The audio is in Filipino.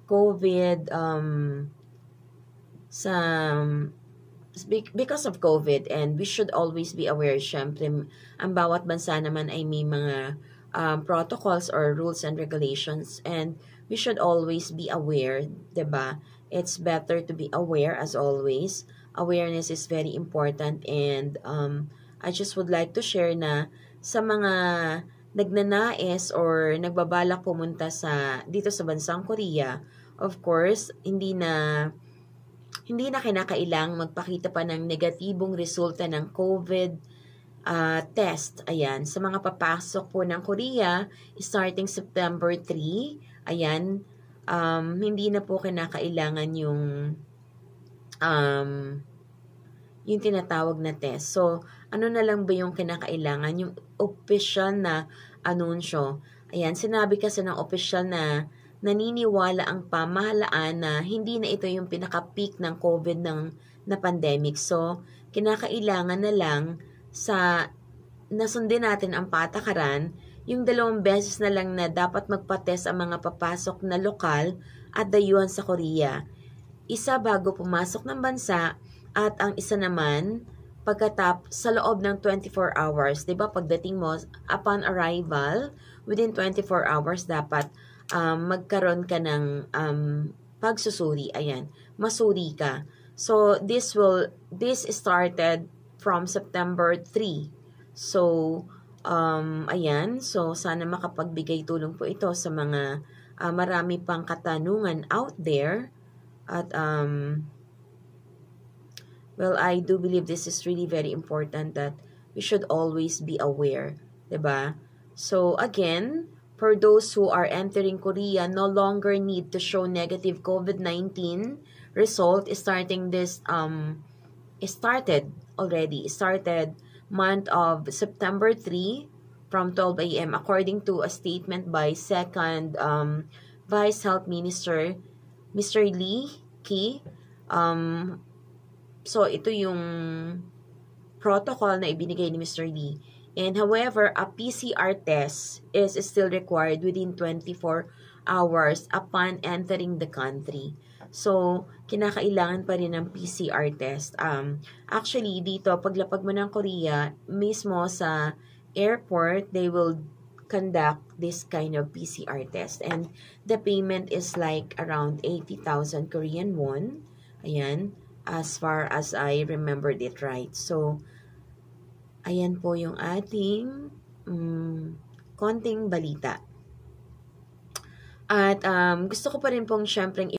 COVID, because of COVID, and we should always be aware, syempre, ang bawat bansa naman ay may mga protocols or rules and regulations, and we should always be aware, 'di ba? It's better to be aware as always. Awareness is very important, and I just would like to share na sa mga nagnanais or nagbabalak pumunta dito sa bansang Korea, of course, hindi na kinakailang magpakita pa ng negatibong resulta ng COVID test. Ayan, sa mga papasok po ng Korea, starting September 3, ayan, hindi na po kinakailangan yung tinatawag na test. So, ano na lang ba yung kinakailangan? Yung official na anunsyo. Ayan, sinabi kasi ng official na naniniwala ang pamahalaan na hindi na ito yung pinaka-peak ng COVID na pandemic. So, kinakailangan na lang nasundin natin ang patakaran, yung 2 beses na lang na dapat magpa-test ang mga papasok na lokal at dayuhan sa Korea. Isa bago pumasok ng bansa, at ang isa naman sa loob ng 24 hours. 'Di ba, pagdating mo, upon arrival, within 24 hours dapat magkaroon ka ng pagsusuri. Ayan, masuri ka. So this started from September 3. So ayan, so sana makapagbigay tulong po ito sa mga marami pang katanungan out there. At well, I do believe this is really very important, that we should always be aware, 'di ba? So again, for those who are entering Korea, no longer need to show negative COVID-19 result starting started month of September 3 from 12 a.m. according to a statement by second Vice Health Minister Mr. Lee Ki. So, ito yung protocol na ibinigay ni Mr. Lee. And however, a PCR test is still required within 24 hours upon entering the country. So, kinakailangan pa rin ng PCR test. Actually, dito, paglapag mo ng Korea, mismo sa airport, they will conduct this kind of PCR test. And the payment is like around 80,000 Korean won. Ayan, as far as I remembered it right. So, ayan po yung ating konting balita. At gusto ko pa rin pong syempreng